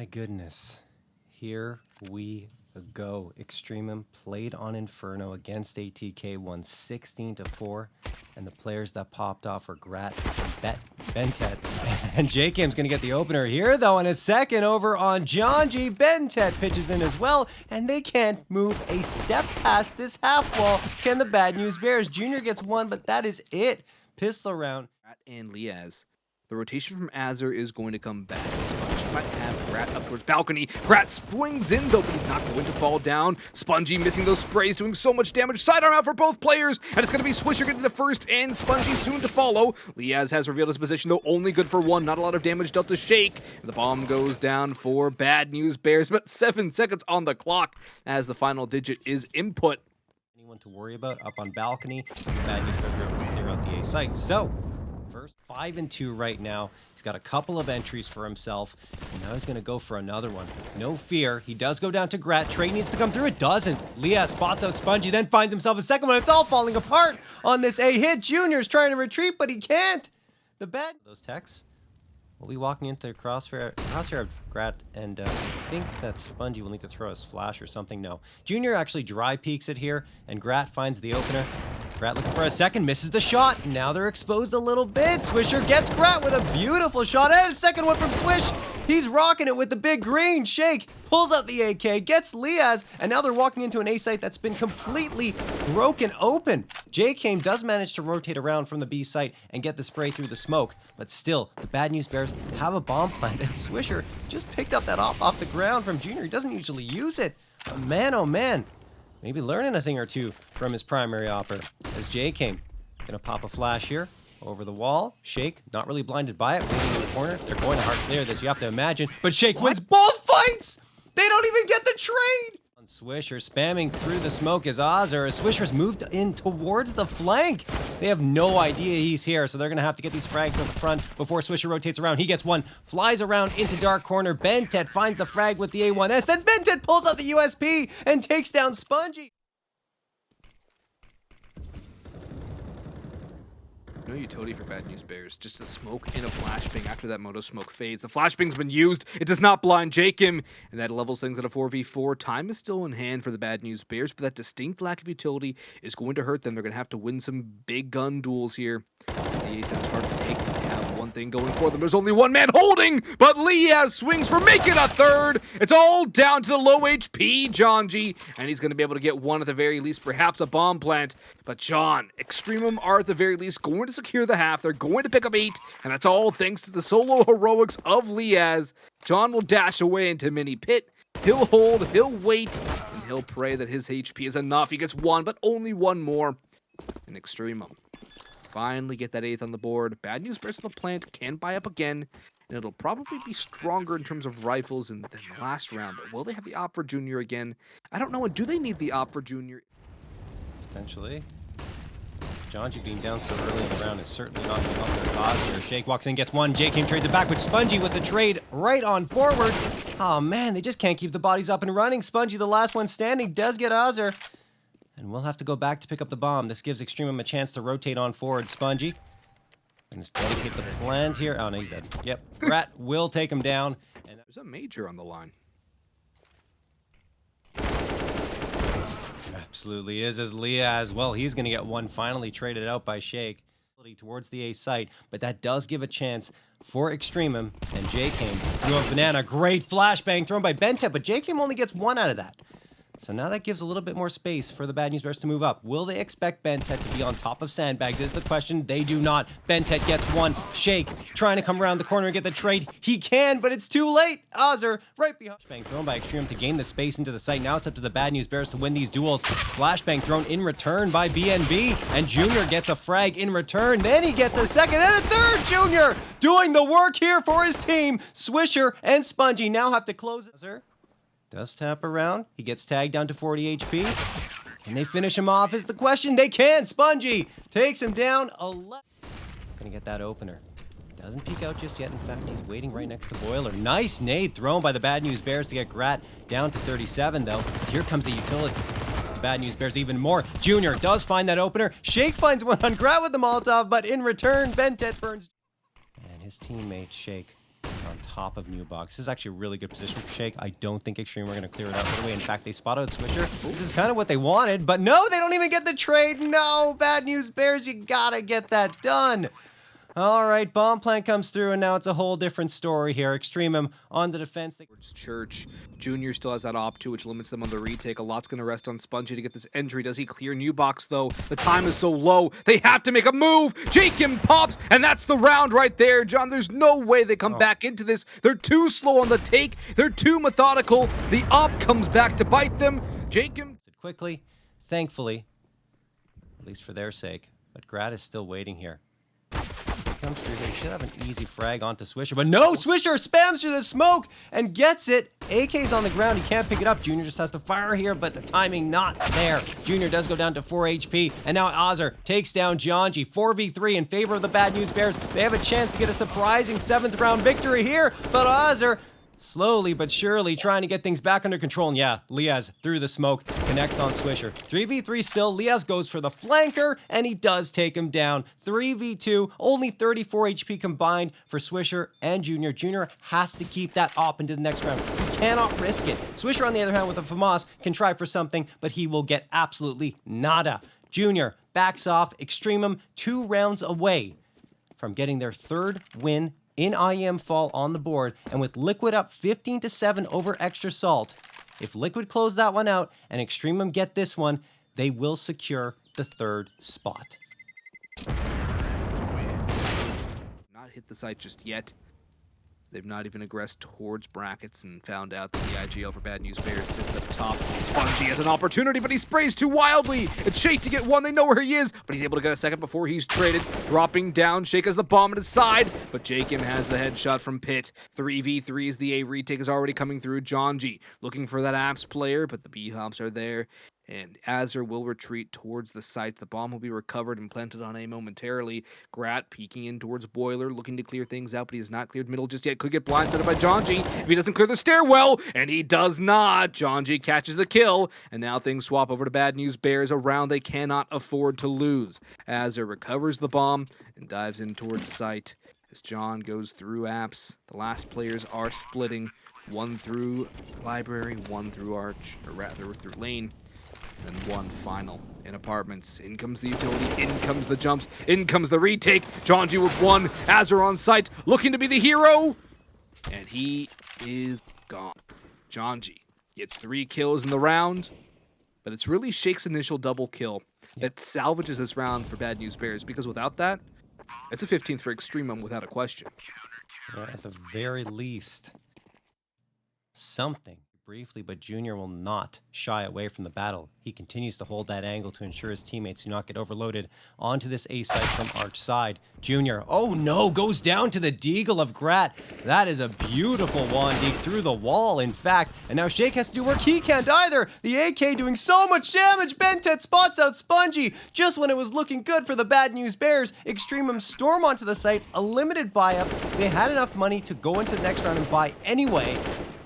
My goodness. Here we go. EXTREMUM played on Inferno against ATK, won 16-4. And the players that popped off were BnTeT. And jkaem's going to get the opener here, though, in a second over on Jonji. BnTeT pitches in as well, and they can't move a step past this half wall. Can the Bad News Bears? Junior gets one, but that is it. Pistol round. And Liazz. The rotation from Azure is going to come back. Spongey might have Grat up towards balcony. Grat swings in though, but he's not going to fall down. Spongey missing those sprays, doing so much damage. Sidearm out for both players, and it's going to be Swisher getting the first, and Spongey soon to follow. Liazz has revealed his position, though only good for one. Not a lot of damage dealt to Shakezullah. And the bomb goes down for Bad News Bears, but 7 seconds on the clock as the final digit is input. Anyone to worry about up on balcony. Bad News Bears are able to clear out the A site. So, first 5-2 right now. He's got a couple of entries for himself, and now he's going to go for another one. No fear. He does go down to Grat. Trade needs to come through. It doesn't. Liazz spots out Spongey, then finds himself a second one. It's all falling apart on this A hit. Junior's trying to retreat, but he can't. The bad those techs will be walking into the crosshair of Grat, and I think that Spongey will need to throw his flash or something. No. Junior actually dry peeks it here, and Grat finds the opener. Grat looking for a second, misses the shot. Now they're exposed a little bit. Swisher gets Grat with a beautiful shot, and a second one from Swish. He's rocking it with the big green. Shake pulls out the AK, gets Liazz, and now they're walking into an A site that's been completely broken open. jkaem does manage to rotate around from the B site and get the spray through the smoke, but still, the Bad News Bears have a bomb plant, and Swisher just picked up that off the ground from Junior. He doesn't usually use it. But man, oh man. Maybe learning a thing or two from his primary opper. As jkaem gonna pop a flash here over the wall. Shake, not really blinded by it, waiting in the corner. They're going to hard clear this, you have to imagine. But Shake wins both fights! They don't even get the trade! On Swisher, spamming through the smoke is Azure. As Swisher's moved in towards the flank. They have no idea he's here, so they're gonna have to get these frags at the front before Swisher rotates around. He gets one, flies around into dark corner. BnTeT finds the frag with the A1S, then BnTeT pulls out the USP and takes down Spongey. No utility for Bad News Bears, just a smoke in a flashbang after that moto smoke fades. The flashbang's been used, it does not blind jkaem, and that levels things at a 4v4. Time is still in hand for the Bad News Bears, but that distinct lack of utility is going to hurt them. They're going to have to win some big gun duels here. The A-set is hard to take. They have one thing going for them. There's only one man holding, but Liazz swings for making a third. It's all down to the low HP Jonji, and he's going to be able to get one at the very least, perhaps a bomb plant. But John, EXTREMUM are at the very least going to secure the half. They're going to pick up 8, and that's all thanks to the solo heroics of Liazz. John will dash away into mini pit. He'll hold, he'll wait, and he'll pray that his HP is enough. He gets one, but only one more. And EXTREMUM finally get that 8th on the board. Bad News Bears on the plant can buy up again, and it'll probably be stronger in terms of rifles than the last round. But will they have the op for Junior again? I don't know. And do they need the op for Junior? Potentially. Jonji being down so early in the round is certainly not going to help their cause here. Shake walks in, gets one. jkaem trades it back with Spongey with the trade right on forward. Oh man, they just can't keep the bodies up and running. Spongey, the last one standing, does get Azure. And we'll have to go back to pick up the bomb. This gives EXTREMUM a chance to rotate on forward. Spongey. And let's dedicate the plant here. Oh no, he's dead. Yep. Grat will take him down. And there's a major on the line. Absolutely is, as Liazz, well, he's going to get one finally traded out by Shake towards the A site, but that does give a chance for EXTREMUM, and jkaem threw a banana. Great flashbang thrown by BnTeT, but jkaem only gets one out of that. So now that gives a little bit more space for the Bad News Bears to move up. Will they expect BnTeT to be on top of sandbags is the question. They do not. BnTeT gets one. Shake trying to come around the corner and get the trade. He can, but it's too late. Azure right behind. Flashbang thrown by EXTREMUM to gain the space into the site. Now it's up to the Bad News Bears to win these duels. Flashbang thrown in return by BNB, and Junior gets a frag in return. Then he gets a second and a third. Junior doing the work here for his team. Swisher and Spongey now have to close it. Azure does tap around. He gets tagged down to 40 HP. Can they finish him off is the question. They can. Spongey takes him down 11. Gonna get that opener. Doesn't peek out just yet. In fact, he's waiting right next to Boiler. Nice nade thrown by the Bad News Bears to get Grat down to 37, though. Here comes the utility. The Bad News Bears even more. Junior does find that opener. Shake finds one on Grat with the Molotov, but in return, BnTeT burns. And his teammate, Shake, on top of New Box. This is actually a really good position for Shake. I don't think Extreme are going to clear it out right away. In fact, they spot out Swisher. This is kind of what they wanted, but no, they don't even get the trade. No, Bad News Bears, you gotta get that done. All right, bomb plant comes through, and now it's a whole different story here. EXTREMUM on the defense. Cerq Junior still has that op 2, which limits them on the retake. A lot's going to rest on Spongey to get this entry. Does he clear New Box, though? The time is so low. They have to make a move. jkaem pops, and that's the round right there, John. There's no way they come back into this. They're too slow on the take. They're too methodical. The op comes back to bite them. jkaem quickly, thankfully, at least for their sake. But Grat is still waiting here. Comes through here. He should have an easy frag onto Swisher, but no! Swisher spams through the smoke and gets it. AK's on the ground. He can't pick it up. Junior just has to fire here, but the timing not there. Junior does go down to 4 HP, and now Azir takes down Jonji. 4v3 in favor of the Bad News Bears. They have a chance to get a surprising 7th round victory here, but Azir slowly but surely trying to get things back under control. And yeah, Liazz through the smoke connects on Swisher. 3v3 still. Liazz goes for the flanker, and he does take him down. 3v2, only 34 HP combined for Swisher and Junior. Junior has to keep that op into the next round. He cannot risk it. Swisher, on the other hand, with a FAMAS, can try for something, but he will get absolutely nada. Junior backs off. EXTREMUM 2 rounds away from getting their 3rd win in IEM fall on the board, and with Liquid up 15-7 over Extra Salt. If Liquid close that one out and EXTREMUM get this one, they will secure the 3rd spot. Not hit the site just yet. They've not even aggressed towards brackets and found out that the IGL for Bad News Bears sits up top. Spongey has an opportunity, but he sprays too wildly. It's Shake to get one. They know where he is, but he's able to get a second before he's traded. Dropping down, Shake has the bomb at his side, but jkaem has the headshot from Pit. 3v3 as the A retake is already coming through. Jonji looking for that apps player, but the B hops are there. And Azir will retreat towards the site. The bomb will be recovered and planted on A momentarily. Grat peeking in towards Boiler, looking to clear things out, but he has not cleared middle just yet. Could get blindsided by Jonji if he doesn't clear the stairwell, and he does not. Jonji catches the kill, and now things swap over to Bad News Bears, a round they cannot afford to lose. Azir recovers the bomb and dives in towards site. As John goes through apps, the last players are splitting. One through library, one through arch, or rather through lane. And one final in apartments. In comes the utility, in comes the jumps, in comes the retake. Jonji with one, Azir on site, looking to be the hero. And he is gone. Jonji gets 3 kills in the round, but it's really Shake's initial double kill that salvages this round for Bad News Bears, because without that, it's a 15th for EXTREMUM without a question. Yeah, at the very least, something. Briefly, but Junior will not shy away from the battle. He continues to hold that angle to ensure his teammates do not get overloaded onto this A site from Arch side. Junior, oh no, goes down to the deagle of Grat. That is a beautiful one, deep through the wall, in fact. And now Shake has to do work. He can't either. The AK doing so much damage. BnTeT spots out Spongey just when it was looking good for the Bad News Bears. EXTREMUM storm onto the site, a limited buy-up. They had enough money to go into the next round and buy anyway,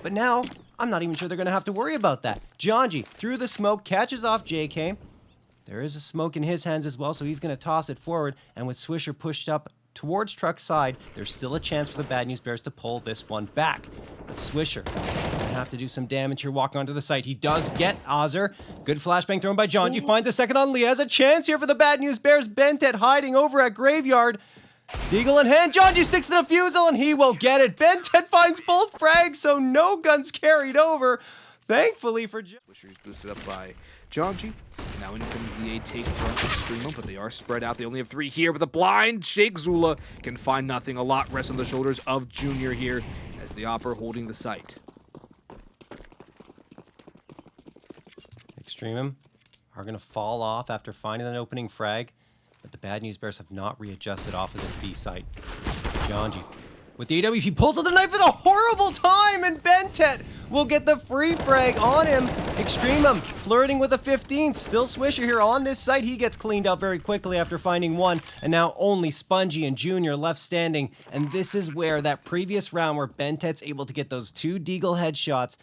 but now I'm not even sure they're going to have to worry about that. Jonji, through the smoke, catches off jkaem. There is a smoke in his hands as well, so he's going to toss it forward. And with Swisher pushed up towards Truck's side, there's still a chance for the Bad News Bears to pull this one back. But Swisher going to have to do some damage here, walking onto the site. He does get Azir. Good flashbang thrown by Jonji. Finds a second on Liazz. A chance here for the Bad News Bears. BnTeT hiding over at Graveyard. Deagle in hand, Jonji sticks to the fusel, and he will get it. BnTeT finds both frags, so no guns carried over. Thankfully for Swisher is boosted up by Jonji. Now in comes the A take from EXTREMUM, but they are spread out. They only have 3 here, but the blind Shakezullah can find nothing. A lot rests on the shoulders of Junior here as the Opper holding the site. EXTREMUM are going to fall off after finding an opening frag. But the Bad News Bears have not readjusted off of this B site. Jonji with the AWP pulls out the knife at a horrible time, and BnTeT will get the free frag on him. EXTREMUM flirting with a 15th. Still Swisher here on this site. He gets cleaned out very quickly after finding one, and now only Spongey and Junior left standing. And this is where that previous round where BnTeT's able to get those 2 deagle headshots.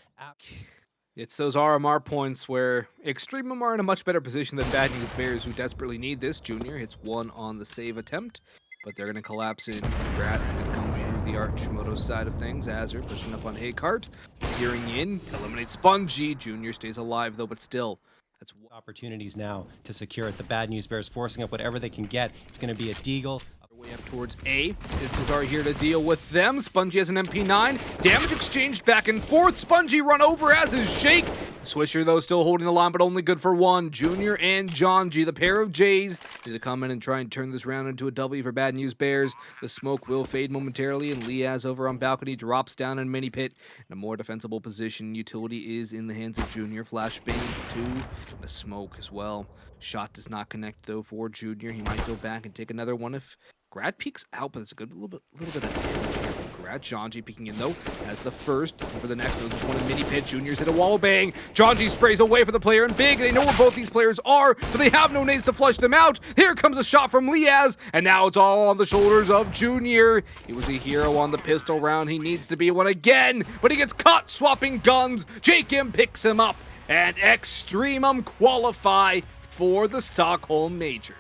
It's those RMR points where EXTREMUM are in a much better position than Bad News Bears, who desperately need this. Junior hits 1 on the save attempt, but they're going to collapse in. Grat has come through the Archmoto side of things. Azure pushing up on Hakart, peering in, eliminates Spongey. Junior stays alive though, but still. That's Opportunities now to secure it. The Bad News Bears forcing up whatever they can get. It's going to be a deagle. way up towards A. Pistols are here to deal with them. Spongey has an MP9. Damage exchanged back and forth. Spongey run over as is Shake. Swisher, though, still holding the line, but only good for one. Junior and Jonji, the pair of J's, need to come in and try and turn this round into a W for Bad News Bears. The smoke will fade momentarily, and Liazz over on balcony drops down in mini pit in a more defensible position. Utility is in the hands of Junior. Flashbangs too, and a smoke as well. Shot does not connect, though, for Junior. He might go back and take another one if Grad peeks out, but it's a good little bit of damage here from Grad. Jonji peeking in, though, as the first. For the next, there's one in mini pit. Junior's hit a wall bang. Jonji sprays away for the player in big. They know where both these players are, but they have no nades to flush them out. Here comes a shot from Liazz, and now it's all on the shoulders of Junior. He was a hero on the pistol round. He needs to be one again, but he gets caught swapping guns. jkaem picks him up, and EXTREMUM qualify for the Stockholm Major.